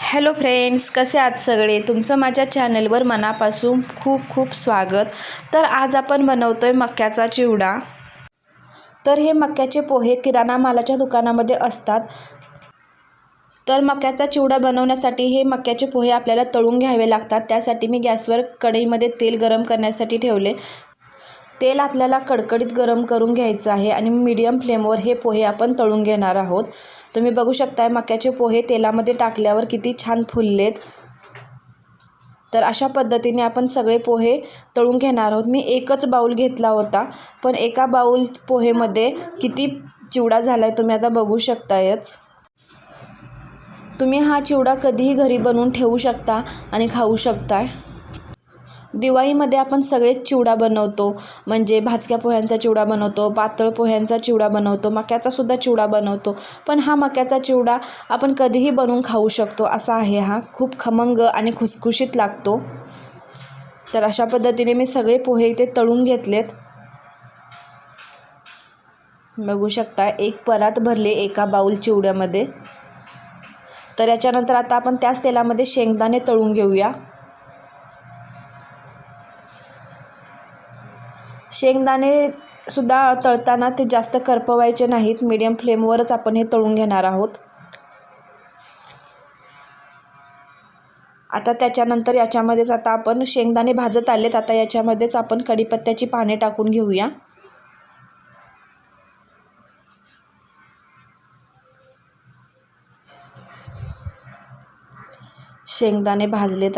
Hello friends, कसे आहात सगळे. तुमचं माझ्या चॅनलवर मनापासून खूप खूप स्वागत. तर आज आपण बनवतोय मक्याचा चिवडा. तर हे मक्याचे पोहे किराणा मालाच्या दुकानामध्ये असतात. तर मक्याचा चिवडा बनवण्यासाठी हे मक्याचे पोहे आपल्याला तळून घ्यावे लागतात. त्यासाठी मी गॅसवर कढईमध्ये तेल गरम करण्यासाठी ठेवले. तेल आपल्याला कडकडीत गरम करून घ्यायचं आहे आणि मीडियम फ्लेमवर हे पोहे आपण तळून घेणार आहोत. तुम्ही बघू शकताय मक्याचे पोहे तेलामध्ये टाकल्यावर किती छान फुललेत. तर अशा पद्धतीने आपण सगळे पोहे तळून घेणार आहोत. मी एकच बाउल घेतला होता, पण एका बाउल पोहेमध्ये किती चिवडा झाला आहे तुम्ही आता बघू शकतायच. तुम्ही हा चिवडा कधीही घरी बनवून ठेवू शकता आणि खाऊ शकता. दिवाळीमध्ये आपण सगळेच चिवडा बनवतो, म्हणजे भाजक्या पोह्यांचा चिवडा बनवतो, पातळ पोह्यांचा चिवडा बनवतो, मक्याचासुद्धा चिवडा बनवतो. पण हा मक्याचा चिवडा आपण कधीही बनवून खाऊ शकतो असा आहे. हा खूप खमंग आणि खुसखुशीत लागतो. तर अशा पद्धतीने मी सगळे पोहे इथे तळून घेतलेत. बघू शकता एक परात भरले एका बाउल चिवड्यामध्ये. तर याच्यानंतर आता आपण त्याच तेलामध्ये शेंगदाणे तळून घेऊया. शेंगदाणे सुद्धा तळताना ते जास्त करपवायचे नाहीत, मीडियम फ्लेमवरच आपण हे तळून घेणार आहोत. आता त्याच्यानंतर याच्यामध्येच आता आपण शेंगदाणे भाजत आलेत. आता याच्यामध्येच आपण कढीपत्त्याची पाने टाकून घेऊया. शेंगदाणे भाजलेत.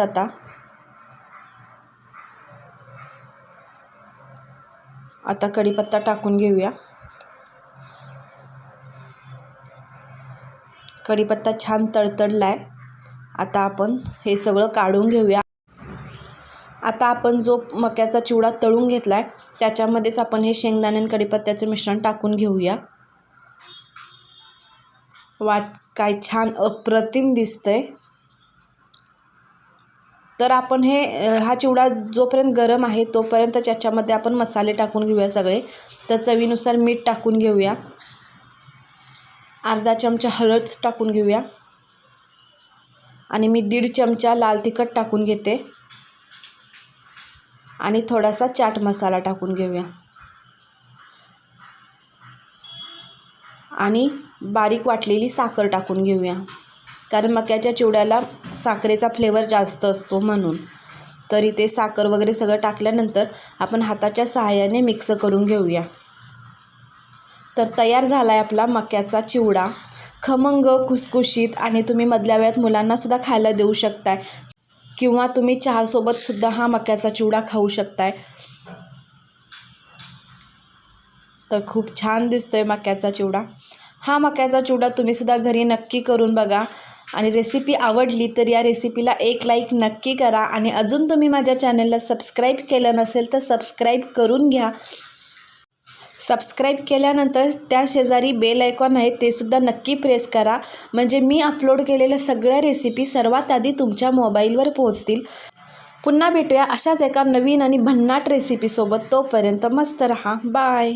आता कढीपत्ता टाकून घेऊया. कढीपत्ता छान तडतडलाय. आता आपण हे सगळं काढून घेऊया. आता आपण जो मक्याचा चिवडा तळून घेतलाय त्याच्यामध्येच आपण हे शेंगदाणे आणि कढीपत्त्याचं मिश्रण टाकून घेऊया. काय छान अप्रतिम दिसतंय. तर आपण हा चिवडा जोपर्यंत गरम आहे तोपर्यंत याच्यामध्ये आपण मसाले टाकून घेऊया सगळे. तर चवीनुसार मीठ टाकून घेऊया. अर्धा चमचा हळद टाकून घेऊया आणि मी 1.5 चमचा लाल तिखट टाकून घेते आणि थोडासा चाट मसाला टाकून घेऊया आणि बारीक वाटलेली साखर टाकून घेऊया, कारण मक्याच्या चिवड्याला साखरेचा फ्लेवर जास्त असतो म्हणून. तर इथे साखर वगैरे सगळं टाकल्यानंतर आपण हाताच्या सहाय्याने मिक्स करून घेऊया. तर तयार झाला आहे आपला मक्याचा चिवडा. खमंग, खुसखुशीत आणि तुम्ही मधल्या वेळात मुलांनासुद्धा खायला देऊ शकताय किंवा तुम्ही चहासोबतसुद्धा हा मक्याचा चिवडा खाऊ शकताय. तर खूप छान दिसतोय मक्याचा चिवडा. हा मक्याचा चिवडा तुम्हीसुद्धा घरी नक्की करून बघा आणि रेसिपी आवडली तर या रेसिपीला एक लाईक नक्की करा आणि अजून तुम्ही माझ्या चॅनलला सबस्क्राईब केलं नसेल तर सबस्क्राईब करून घ्या. सबस्क्राईब केल्यानंतर त्या शेजारी बेल आयकॉन आहे ते सुद्धा नक्की प्रेस करा, म्हणजे मी अपलोड केलेल्या सगळ्या रेसिपी सर्वात आधी तुमच्या मोबाईलवर पोहोचतील. पुन्हा भेटूया अशाच एका नवीन आणि भन्नाट रेसिपीसोबत. तोपर्यंत मस्त रहा. बाय.